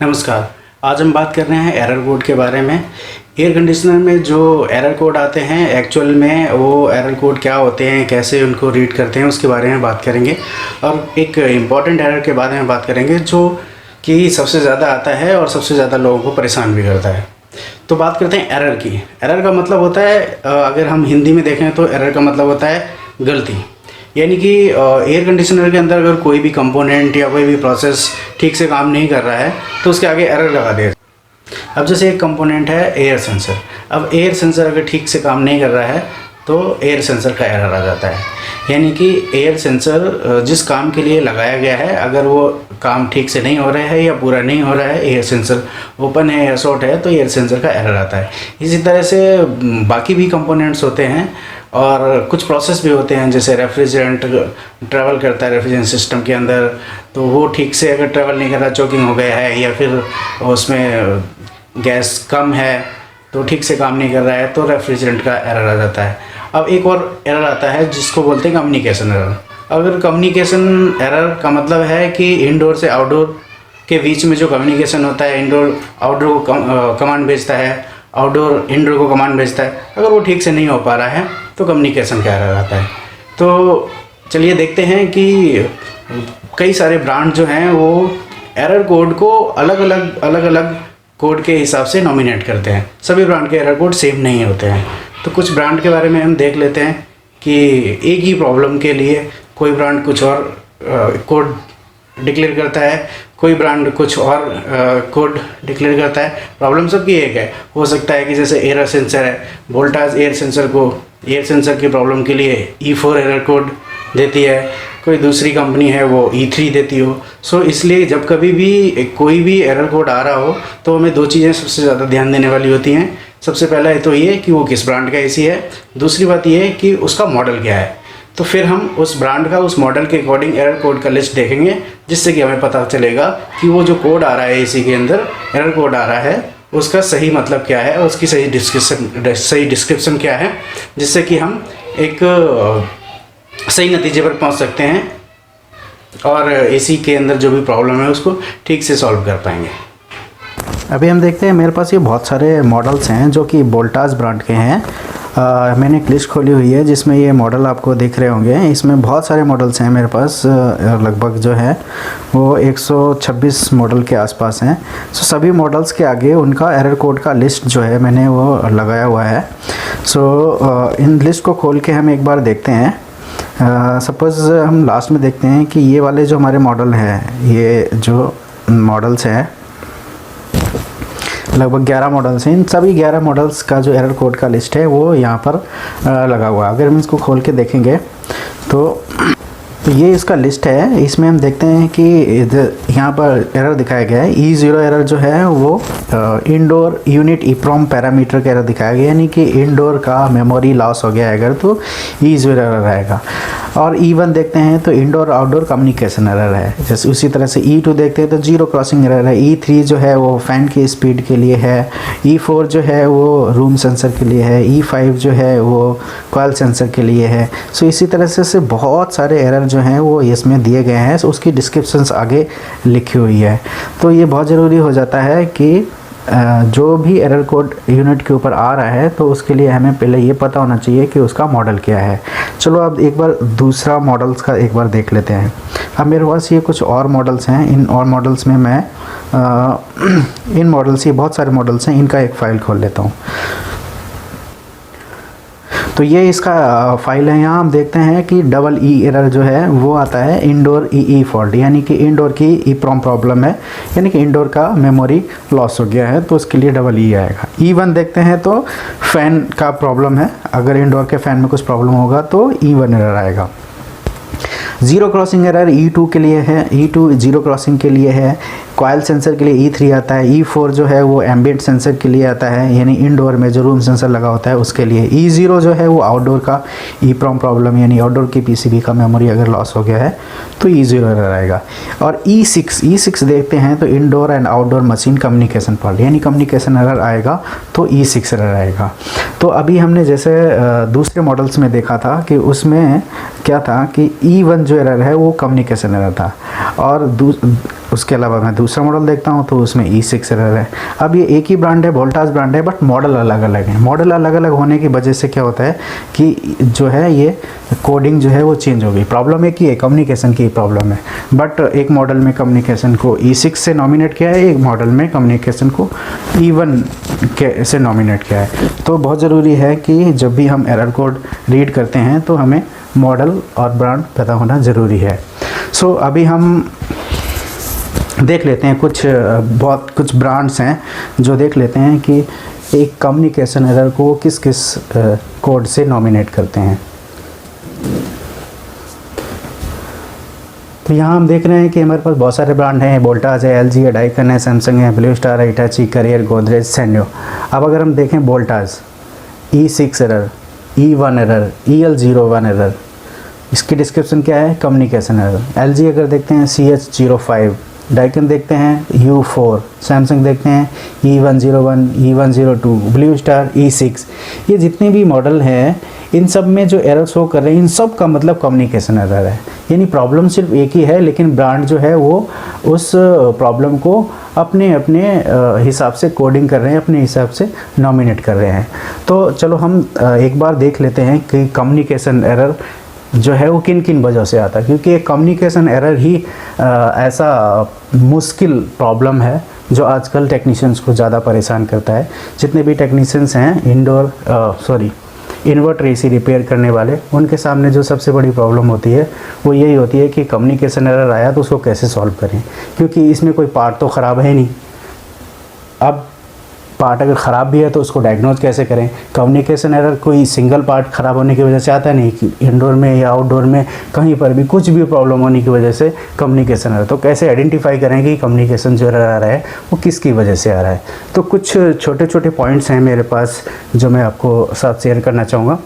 नमस्कार। आज हम बात कर रहे हैं एरर कोड के बारे में। एयर कंडीशनर में जो एरर कोड आते हैं एक्चुअल में वो एरर कोड क्या होते हैं, कैसे उनको रीड करते हैं, उसके बारे में बात करेंगे। और एक इम्पॉर्टेंट एरर के बारे में बात करेंगे जो कि सबसे ज़्यादा आता है और सबसे ज़्यादा लोगों को परेशान भी करता है। तो बात करते हैं एरर की। एरर का मतलब होता है, अगर हम हिंदी में देखें तो एरर का मतलब होता है गलती। यानी कि एयर कंडीशनर के अंदर अगर कोई भी कंपोनेंट या कोई भी प्रोसेस ठीक से काम नहीं कर रहा है तो उसके आगे एरर लगा दे। अब जैसे एक कंपोनेंट है एयर सेंसर। अब एयर सेंसर अगर ठीक से काम नहीं कर रहा है तो एयर सेंसर का एरर आ जाता है। यानी कि एयर सेंसर जिस काम के लिए लगाया गया है अगर वो काम ठीक से नहीं हो रहा है या पूरा नहीं हो रहा है, एयर सेंसर ओपन है या शॉर्ट है, तो एयर सेंसर का एरर आता है। इसी तरह से बाकी भी कंपोनेंट्स होते हैं और कुछ प्रोसेस भी होते हैं। जैसे रेफ्रिजरेंट ट्रैवल करता है रेफ्रिजरेंट सिस्टम के अंदर, तो वो ठीक से अगर ट्रैवल नहीं कर रहा, चोकिंग हो गया है या फिर उसमें गैस कम है तो ठीक से काम नहीं कर रहा है, तो रेफ्रिजरेंट का एरर आ जाता है। अब एक और एरर आता है जिसको बोलते हैं कम्युनिकेशन एरर। अगर कम्युनिकेशन एरर का मतलब है कि इंडोर से आउटडोर के बीच में जो कम्युनिकेशन होता है, इंडोर आउटडोर को कमांड भेजता है, आउटडोर इंडोर को कमांड भेजता है, अगर वो ठीक से नहीं हो पा रहा है तो कम्युनिकेशन का एरर आता है। तो चलिए देखते हैं कि कई सारे ब्रांड जो हैं वो एरर कोड को अलग अलग कोड के हिसाब से नॉमिनेट करते हैं। सभी ब्रांड के एरर कोड सेम नहीं होते हैं। तो कुछ ब्रांड के बारे में हम देख लेते हैं कि एक ही प्रॉब्लम के लिए कोई ब्रांड कुछ और कोड डिक्लेयर करता है, कोई ब्रांड कुछ और कोड डिक्लेयर करता है। प्रॉब्लम सबकी एक है। हो सकता है कि जैसे एयर सेंसर है, वोल्टास एयर सेंसर को एयर सेंसर की प्रॉब्लम के लिए E4 एरर कोड देती है, कोई दूसरी कंपनी है वो E3 देती हो। सो इसलिए जब कभी भी कोई भी एरर कोड आ रहा हो तो हमें दो चीज़ें सबसे ज़्यादा ध्यान देने वाली होती हैं। सबसे पहला है तो ये कि वो किस ब्रांड का एसी है, दूसरी बात ये है कि उसका मॉडल क्या है। तो फिर हम उस ब्रांड का उस मॉडल के अकॉर्डिंग एरर कोड का लिस्ट देखेंगे, जिससे कि हमें पता चलेगा कि वो जो कोड आ रहा है एसी के अंदर, एरर कोड आ रहा है, उसका सही मतलब क्या है, उसकी सही डिस्क्रिप्शन क्या है, जिससे कि हम एक सही नतीजे पर पहुंच सकते हैं और एसी के अंदर जो भी प्रॉब्लम है उसको ठीक से सॉल्व कर पाएंगे। अभी हम देखते हैं मेरे पास ये बहुत सारे मॉडल्स हैं जो कि वोल्टास ब्रांड के हैं। मैंने एक लिस्ट खोली हुई है जिसमें ये मॉडल आपको दिख रहे होंगे। इसमें बहुत सारे मॉडल्स हैं मेरे पास, लगभग जो है वो 126 मॉडल के आसपास हैं। सभी मॉडल्स के आगे उनका एरर कोड का लिस्ट जो है मैंने वो लगाया हुआ है। इन लिस्ट को खोल के हम एक बार देखते हैं। सपोज़ हम लास्ट में देखते हैं कि ये वाले जो हमारे मॉडल हैं, ये जो मॉडल्स हैं लगभग 11 मॉडल्स हैं। इन सभी 11 मॉडल्स का जो एरर कोड का लिस्ट है वो यहाँ पर लगा हुआ है। अगर हम इसको खोल के देखेंगे तो ये इसका लिस्ट है। इसमें हम देखते हैं कि यहाँ पर एरर दिखाया गया है। E0 एरर जो है वो इंडोर यूनिट EEPROM पैरामीटर का एरर दिखाया गया, यानी कि इंडोर का मेमोरी लॉस हो गया है अगर तो E0 एरर आएगा। और E1 देखते हैं तो इंडोर आउटडोर कम्युनिकेशन एरर है। जैसे उसी तरह से E2 देखते हैं तो जीरो क्रॉसिंग एरर है। E3 जो है वो फ़ैन की स्पीड के लिए है। E4 जो है वो रूम सेंसर के लिए है। E5 जो है वो कॉइल सेंसर के लिए है। सो इसी तरह से बहुत सारे एरर जो हैं वो इसमें दिए गए हैं। उसकी डिस्क्रिप्शंस आगे लिखी हुई है। तो ये बहुत ज़रूरी हो जाता है कि जो भी एरर कोड यूनिट के ऊपर आ रहा है तो उसके लिए हमें पहले ये पता होना चाहिए कि उसका मॉडल क्या है। चलो अब एक बार दूसरा मॉडल्स का एक बार देख लेते हैं। अब मेरे पास ये कुछ और मॉडल्स हैं। इन और मॉडल्स में मैं इन मॉडल्स, ये बहुत सारे मॉडल्स हैं, इनका एक फ़ाइल खोल लेता हूँ। तो ये इसका फाइल है। यहाँ हम देखते हैं कि EE एरर जो है वो आता है इंडोर EE फॉल्ट, यानी कि इंडोर की EEPROM प्रॉब्लम है, यानी कि इंडोर का मेमोरी लॉस हो गया है, तो उसके लिए EE आएगा। E1 देखते हैं तो फ़ैन का प्रॉब्लम है। अगर इंडोर के फ़ैन में कुछ प्रॉब्लम होगा तो E1 एरर आएगा। ज़ीरो क्रॉसिंग एरर E2 के लिए है। E2 ज़ीरो क्रॉसिंग के लिए है। कॉइल सेंसर के लिए E3 आता है। E4 जो है वो एम्बिएंट सेंसर के लिए आता है, यानी इंडोर में जो रूम सेंसर लगा होता है उसके लिए। E0 जो है वो आउटडोर का EEPROM प्रॉब्लम, यानी आउटडोर की PCB का मेमोरी अगर लॉस हो गया है तो E0 एरर आएगा। और E6 देखते हैं तो indoor and outdoor machine communication fault, यानी कम्युनिकेशन एरर आएगा तो E6 एरर आएगा। तो अभी हमने जैसे दूसरे मॉडल्स में देखा था कि उसमें क्या था कि E1 जो एरर है वो कम्युनिकेशन एरर था, और उसके अलावा मैं दूसरा मॉडल देखता हूँ तो उसमें E6 एरर है। अब ये एक ही ब्रांड है, वोल्टास ब्रांड है, बट मॉडल अलग अलग है। मॉडल अलग अलग होने की वजह से क्या होता है कि जो है ये कोडिंग जो है वो चेंज हो गई। प्रॉब्लम एक ही है, कम्युनिकेशन की प्रॉब्लम है, बट एक मॉडल में कम्युनिकेशन को E6 से नॉमिनेट किया है, एक मॉडल में कम्युनिकेशन को E1 से नॉमिनेट किया है। तो बहुत ज़रूरी है कि जब भी हम एरर कोड रीड करते हैं तो हमें मॉडल और ब्रांड पता होना ज़रूरी है। सो अभी हम देख लेते हैं बहुत कुछ ब्रांड्स हैं जो देख लेते हैं कि एक कम्युनिकेशन एरर को किस किस कोड से नॉमिनेट करते हैं। तो यहाँ हम देख रहे हैं कि हमारे पास बहुत सारे ब्रांड हैं, वोल्टास है, LG है, डाइकन है, सैमसंग है, ब्लू स्टार है, हिटाची, कैरियर, गोदरेज, सैन्यो। अब अगर हम देखें Voltas, E6 error, E1 error, EL01 error, इसकी डिस्क्रिप्शन क्या है, कम्युनिकेशन एरर। LG अगर देखते हैं CH05, डाइकन देखते हैं U4, सैमसंग देखते हैं E101, E102, blue star E6। ये जितने भी मॉडल हैं इन सब में जो एरर शो कर रहे हैं इन सब का मतलब कम्युनिकेशन एरर है। यानी प्रॉब्लम सिर्फ एक ही है, लेकिन ब्रांड जो है वो उस प्रॉब्लम को अपने अपने हिसाब से कोडिंग कर रहे हैं, अपने हिसाब से नॉमिनेट कर रहे हैं। तो चलो हम एक बार देख लेते हैं कि कम्युनिकेशन एरर जो है वो किन किन वजह से आता है, क्योंकि एक कम्युनिकेशन एरर ही ऐसा मुश्किल प्रॉब्लम है जो आजकल टेक्नीशियंस को ज़्यादा परेशान करता है। जितने भी टेक्नीशियंस हैं इन्वर्टर AC रिपेयर करने वाले, उनके सामने जो सबसे बड़ी प्रॉब्लम होती है वो यही होती है कि कम्युनिकेशन एरर आया तो उसको कैसे सॉल्व करें, क्योंकि इसमें कोई पार्ट तो ख़राब है नहीं। अब पार्ट अगर ख़राब भी है तो उसको डायग्नोज कैसे करें। कम्युनिकेशन एरर कोई सिंगल पार्ट ख़राब होने की वजह से आता नहीं, कि इंडोर में या आउटडोर में कहीं पर भी कुछ भी प्रॉब्लम होने की वजह से कम्युनिकेशन एरर। तो कैसे आइडेंटिफाई करें कि कम्युनिकेशन जो एरर आ रहा है वो किसकी वजह से आ रहा है। तो कुछ छोटे छोटे पॉइंट्स हैं मेरे पास जो मैं आपको साथ शेयर करना चाहूँगा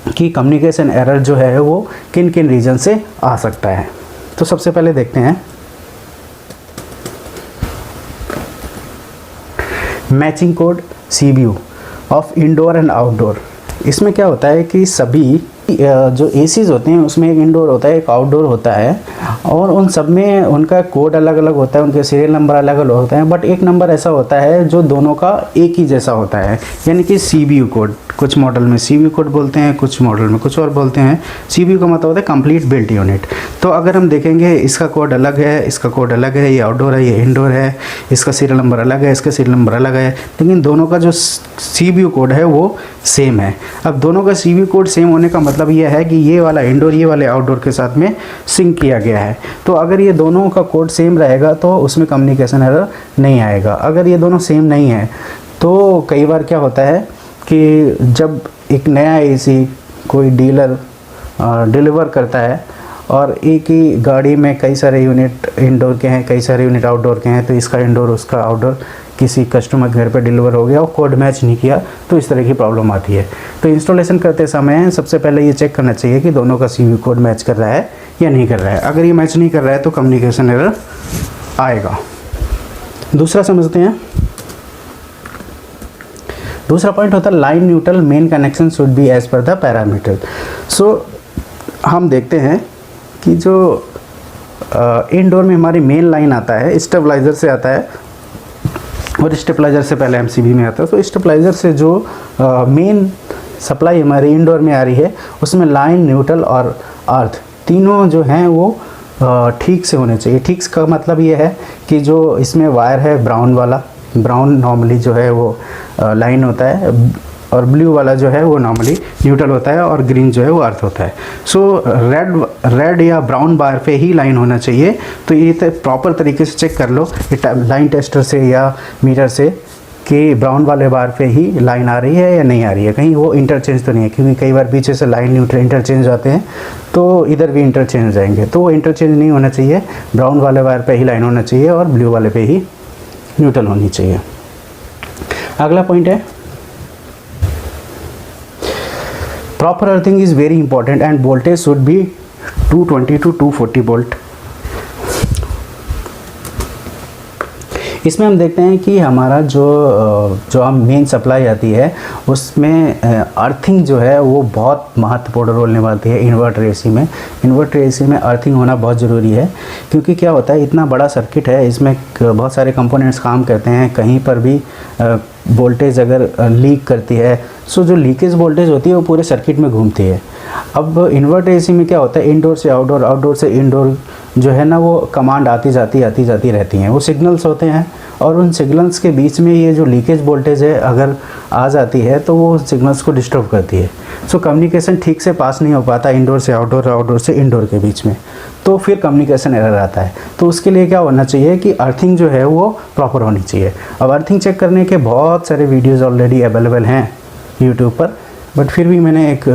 कि कम्युनिकेशन एरर जो है वो किन किन रीज़न से आ सकता है। तो सबसे पहले देखते हैं matching code CPU of indoor and outdoor. इसमें क्या होता है कि सभी जो ACs होते हैं उसमें एक इंडोर होता है, एक आउटडोर होता है, और उन सब में उनका कोड अलग अलग होता है, उनके सीरियल नंबर अलग अलग होते हैं, बट एक नंबर ऐसा होता है जो दोनों का एक ही जैसा होता है, यानी कि CPU कोड। कुछ मॉडल में CPU कोड बोलते हैं, कुछ मॉडल में कुछ और बोलते हैं। CPU का मतलब होता है कंप्लीट बिल्ट यूनिट। तो अगर हम देखेंगे इसका कोड अलग है, इसका कोड अलग है, ये आउटडोर है, ये इंडोर है, इसका सीरियल नंबर अलग है, इसका सीरियल नंबर अलग है, लेकिन दोनों का जो CPU कोड है वो सेम है। अब दोनों का CPU कोड सेम होने का मतलब ये है कि ये वाला इंडोर ये वाले आउटडोर के साथ में सिंक किया गया है। तो अगर ये दोनों का कोड सेम रहेगा तो उसमें कम्युनिकेशन एरर नहीं आएगा। अगर ये दोनों सेम नहीं है तो कई बार क्या होता है कि जब एक नया AC कोई डीलर डिलीवर करता है और एक ही गाड़ी में कई सारे यूनिट इंडोर के हैं, कई सारे यूनिट आउटडोर के हैं, तो इसका इंडोर उसका आउटडोर किसी कस्टमर के घर पे डिलीवर हो गया और कोड मैच नहीं किया, तो इस तरह की प्रॉब्लम आती है। तो इंस्टॉलेशन करते समय सबसे पहले ये चेक करना चाहिए कि दोनों का CPU कोड मैच कर रहा है या नहीं कर रहा है। अगर ये मैच नहीं कर रहा है तो कम्युनिकेशन एरर आएगा। दूसरा समझते हैं, दूसरा पॉइंट होता है line neutral main connection should be as per the parameter. So हम देखते हैं कि जो इंडोर में हमारी मेन लाइन आता है स्टेबलाइज़र से आता है, और स्टेबलाइज़र से पहले MCB में आता है। तो स्टेबलाइज़र से जो मेन सप्लाई हमारी इंडोर में आ रही है उसमें लाइन, न्यूट्रल और अर्थ तीनों जो हैं वो ठीक से होने चाहिए। ठीक का मतलब ये है कि जो इसमें वायर है ब्राउन वाला, ब्राउन नॉर्मली जो है वो लाइन होता है, और ब्लू वाला जो है वो नॉर्मली न्यूट्रल होता है, और ग्रीन जो है वो अर्थ होता है। सो रेड या ब्राउन बार पे ही लाइन होना चाहिए। तो ये प्रॉपर तरीके से चेक कर लो लाइन टेस्टर से या मीटर से कि ब्राउन वाले बार पे ही लाइन आ रही है या नहीं आ रही है, कहीं वो इंटरचेंज तो नहीं है, क्योंकि कई बार पीछे से लाइन न्यूट्रल इंटरचेंज जाते हैं तो इधर भी इंटरचेंज हो जाएंगे। तो वो इंटरचेंज नहीं होना चाहिए, ब्राउन वाले बार पे ही लाइन होना चाहिए और ब्लू वाले पे ही न्यूट्रल होनी चाहिए। अगला पॉइंट है proper earthing is very important end voltage should be 220 to 240 volt. इसमें हम देखते हैं कि हमारा जो हम मेन सप्लाई आती है उसमें अर्थिंग जो है वो बहुत महत्वपूर्ण रोल निभाती है इन्वर्टर एसी में। इन्वर्टर एसी में अर्थिंग होना बहुत ज़रूरी है, क्योंकि क्या होता है, इतना बड़ा सर्किट है, इसमें बहुत सारे कंपोनेंट्स काम करते हैं। कहीं पर भी वोल्टेज अगर लीक करती है, सो जो लीकेज वोल्टेज होती है वो पूरे सर्किट में घूमती है। अब इन्वर्टर एसी में क्या होता है, इंडोर से आउटडोर, आउटडोर से इंडोर जो है ना, वो कमांड आती जाती रहती हैं। वो सिग्नल्स होते हैं और उन सिग्नल्स के बीच में ये जो लीकेज वोल्टेज है अगर आ जाती है तो वो सिग्नल्स को डिस्टर्ब करती है। सो कम्युनिकेशन ठीक से पास नहीं हो पाता इंडोर से आउटडोर, आउटडोर से इंडोर के बीच में, तो फिर कम्युनिकेशन एरर आता है। तो उसके लिए क्या होना चाहिए कि अर्थिंग जो है वो प्रॉपर होनी चाहिए। अब अर्थिंग चेक करने के बहुत सारे वीडियोज़ ऑलरेडी अवेलेबल हैं यूट्यूब पर, बट फिर भी मैंने एक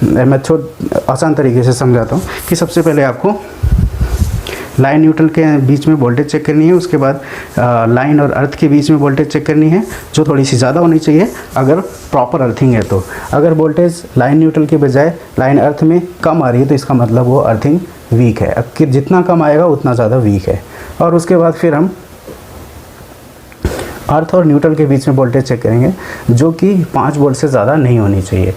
मेथड आसान तरीके से समझाता हूँ कि सबसे पहले आपको लाइन न्यूट्रल के बीच में वोल्टेज चेक करनी है, उसके बाद लाइन और अर्थ के बीच में वोल्टेज चेक करनी है, जो थोड़ी सी ज़्यादा होनी चाहिए अगर प्रॉपर अर्थिंग है। तो अगर वोल्टेज लाइन न्यूट्रल के बजाय लाइन अर्थ में कम आ रही है तो इसका मतलब वो अर्थिंग वीक है। अब कि जितना कम आएगा उतना ज़्यादा वीक है। और उसके बाद फिर हम अर्थ और न्यूट्रल के बीच में वोल्टेज चेक करेंगे, जो कि 5 वोल्ट से ज़्यादा नहीं होनी चाहिए,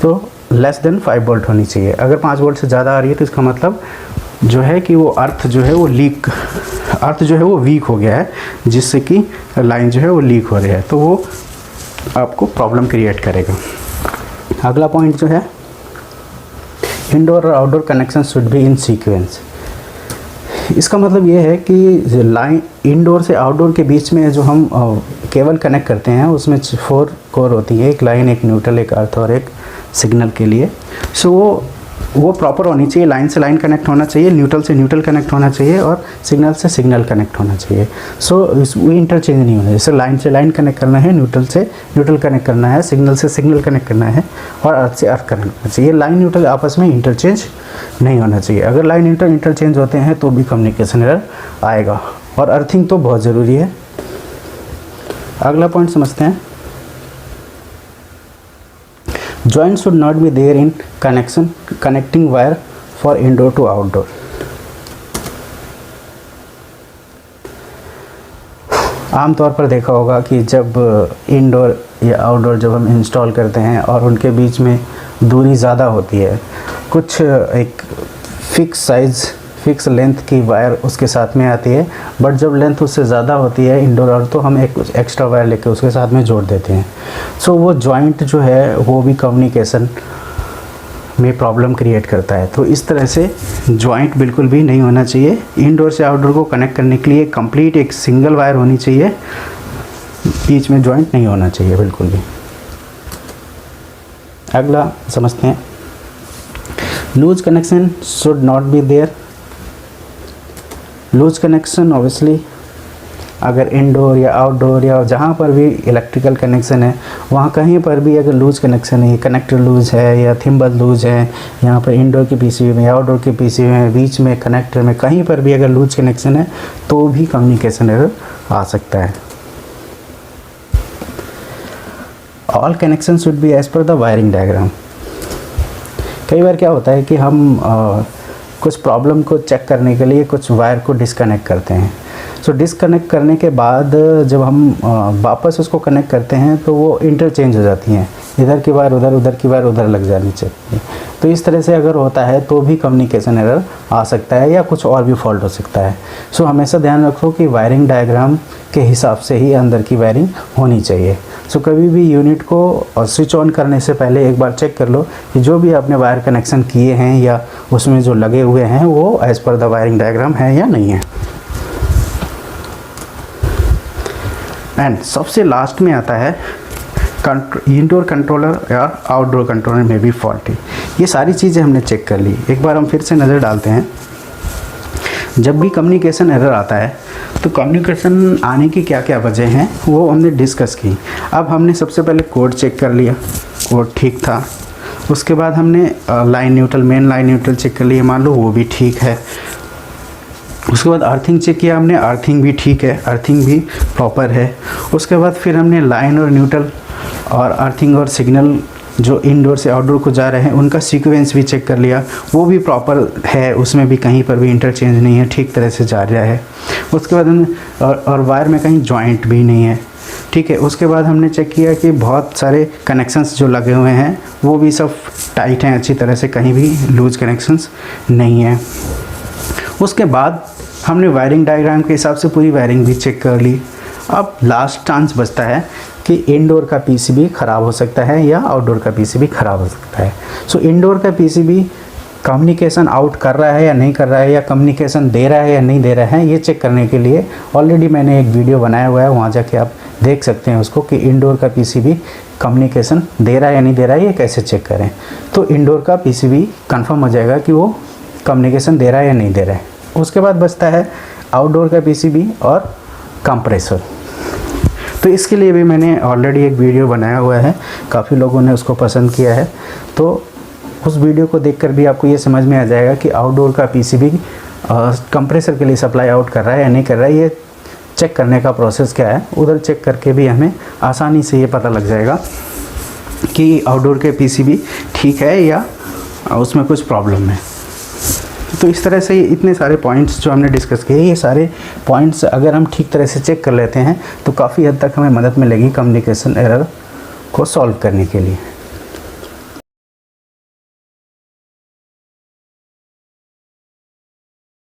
तो लेस देन 5 वोल्ट होनी चाहिए। अगर 5 वोल्ट से ज़्यादा आ रही है तो इसका मतलब जो है कि वो अर्थ जो है वो वीक हो गया है, जिससे कि लाइन जो है वो लीक हो रही है, तो वो आपको प्रॉब्लम क्रिएट करेगा। अगला पॉइंट जो है, इंडोर और outdoor connection should be in sequence. इसका मतलब ये है कि लाइन इंडोर से आउटडोर के बीच में जो हम केबल कनेक्ट करते हैं उसमें 4 कोर होती है, एक लाइन, एक न्यूट्रल, एक अर्थ और एक सिग्नल के लिए। सो वो प्रॉपर होनी चाहिए। लाइन से लाइन कनेक्ट होना चाहिए, न्यूट्रल से न्यूट्रल कनेक्ट होना चाहिए और सिग्नल से सिग्नल कनेक्ट होना चाहिए। सो वो इंटरचेंज नहीं होना। जैसे लाइन से लाइन कनेक्ट करना है, न्यूट्रल से न्यूट्रल कनेक्ट करना है, सिग्नल से सिग्नल कनेक्ट करना है और अर्थ से अर्थ कनेक्ट करना चाहिए। लाइन न्यूट्रल आपस में इंटरचेंज नहीं होना चाहिए। अगर लाइन न्यूट्रल इंटरचेंज होते हैं तो भी कम्युनिकेशन एरर आएगा। और अर्थिंग तो बहुत ज़रूरी है। अगला पॉइंट समझते हैं, joint should not be there in connecting wire for indoor to outdoor। आमतौर पर देखा होगा कि जब इंडोर या आउटडोर जब हम इंस्टॉल करते हैं और उनके बीच में दूरी ज़्यादा होती है, कुछ एक फिक्स लेंथ की वायर उसके साथ में आती है, बट जब लेंथ उससे ज़्यादा होती है इंडोर और, तो हम एक एक्स्ट्रा वायर लेके उसके साथ में जोड़ देते हैं। सो वो जॉइंट जो है वो भी कम्युनिकेशन में प्रॉब्लम क्रिएट करता है। तो इस तरह से जॉइंट बिल्कुल भी नहीं होना चाहिए। इंडोर से आउटडोर को कनेक्ट करने के लिए कंप्लीट एक सिंगल वायर होनी चाहिए, बीच में जॉइंट नहीं होना चाहिए बिल्कुल भी। अगला समझते हैं, loose connection should not be there. Loose connection obviously अगर इंडोर या आउटडोर या जहाँ पर भी इलेक्ट्रिकल कनेक्शन है वहाँ कहीं पर भी अगर लूज कनेक्शन है, कनेक्टर लूज है या थिम्बल लूज है, यहाँ पर इंडोर की पीसीबी में, आउटडोर की पीसीबी में, बीच में कनेक्टर में कहीं पर भी अगर लूज कनेक्शन है तो भी कम्युनिकेशन एरर आ सकता है। All connection should be as per the wiring diagram. कई बार क्या होता है कि हम कुछ प्रॉब्लम को चेक करने के लिए कुछ वायर को डिस्कनेक्ट करते हैं। सो डिस्कनेक्ट करने के बाद जब हम वापस उसको कनेक्ट करते हैं तो वो इंटरचेंज हो जाती हैं, इधर की वायर उधर, उधर की वायर उधर लग जानी चाहिए। तो इस तरह से अगर होता है तो भी कम्युनिकेशन एरर आ सकता है या कुछ और भी फॉल्ट हो सकता है। सो हमेशा ध्यान रखो कि वायरिंग डायग्राम के हिसाब से ही अंदर की वायरिंग होनी चाहिए। सो कभी भी यूनिट को स्विच ऑन करने से पहले एक बार चेक कर लो कि जो भी आपने वायर कनेक्शन किए हैं या उसमें जो लगे हुए हैं वो as per the wiring diagram है या नहीं है। एंड सबसे लास्ट में आता है इंडोर कंट्रोलर या आउटडोर कंट्रोलर में भी फॉल्टी। ये सारी चीज़ें हमने चेक कर ली, एक बार हम फिर से नज़र डालते हैं। जब भी कम्युनिकेशन एरर आता है तो कम्युनिकेशन आने की क्या क्या वजह हैं वो हमने डिस्कस की। अब हमने सबसे पहले कोड चेक कर लिया, कोड ठीक था। उसके बाद हमने line neutral, main line neutral check कर लिया, मान लो वो भी ठीक है। उसके बाद अर्थिंग चेक किया हमने, अर्थिंग भी ठीक है, अर्थिंग भी प्रॉपर है। उसके बाद फिर हमने लाइन और न्यूट्रल और अर्थिंग और सिग्नल जो इंडोर से आउटडोर को जा रहे हैं उनका सीक्वेंस भी चेक कर लिया, वो भी प्रॉपर है, उसमें भी कहीं पर भी इंटरचेंज नहीं है, ठीक तरह से जा रहा है। उसके बाद और वायर में कहीं जॉइंट भी नहीं है, ठीक है। उसके बाद हमने चेक किया कि बहुत सारे कनेक्शंस जो लगे हुए हैं वो भी सब टाइट हैं अच्छी तरह से, कहीं भी लूज कनेक्शंस नहीं है। उसके बाद हमने वायरिंग डायग्राम के हिसाब से पूरी वायरिंग भी चेक कर ली। अब लास्ट चांस बचता है कि इंडोर का पीसीबी ख़राब हो सकता है या आउटडोर का पीसीबी ख़राब हो सकता है। सो इंडोर का पीसीबी कम्युनिकेशन आउट कर रहा है या नहीं कर रहा है, या कम्युनिकेशन दे रहा है या नहीं दे रहा है, ये चेक करने के लिए ऑलरेडी मैंने एक वीडियो बनाया हुआ है, वहाँ जाके आप देख सकते हैं उसको कि इंडोर का पीसीबी कम्युनिकेशन दे रहा है या नहीं दे रहा है, ये कैसे चेक करें। तो इंडोर का पीसीबी कंफर्म हो जाएगा कि वो कम्युनिकेशन दे रहा है या नहीं दे रहा है। उसके बाद बचता है आउटडोर का पीसीबी और कंप्रेसर। तो इसके लिए भी मैंने ऑलरेडी एक वीडियो बनाया हुआ है, काफ़ी लोगों ने उसको पसंद किया है। तो उस वीडियो को देखकर भी आपको ये समझ में आ जाएगा कि आउटडोर का पीसीबी कंप्रेसर के लिए सप्लाई आउट कर रहा है या नहीं कर रहा है। ये चेक करने का प्रोसेस क्या है, उधर चेक करके भी हमें आसानी से ये पता लग जाएगा कि आउटडोर के पीसीबी ठीक है या उसमें कुछ प्रॉब्लम है। तो इस तरह से इतने सारे पॉइंट्स जो हमने डिस्कस किए, ये सारे पॉइंट्स अगर हम ठीक तरह से चेक कर लेते हैं तो काफ़ी हद तक हमें मदद मिलेगी कम्युनिकेशन एरर को सॉल्व करने के लिए।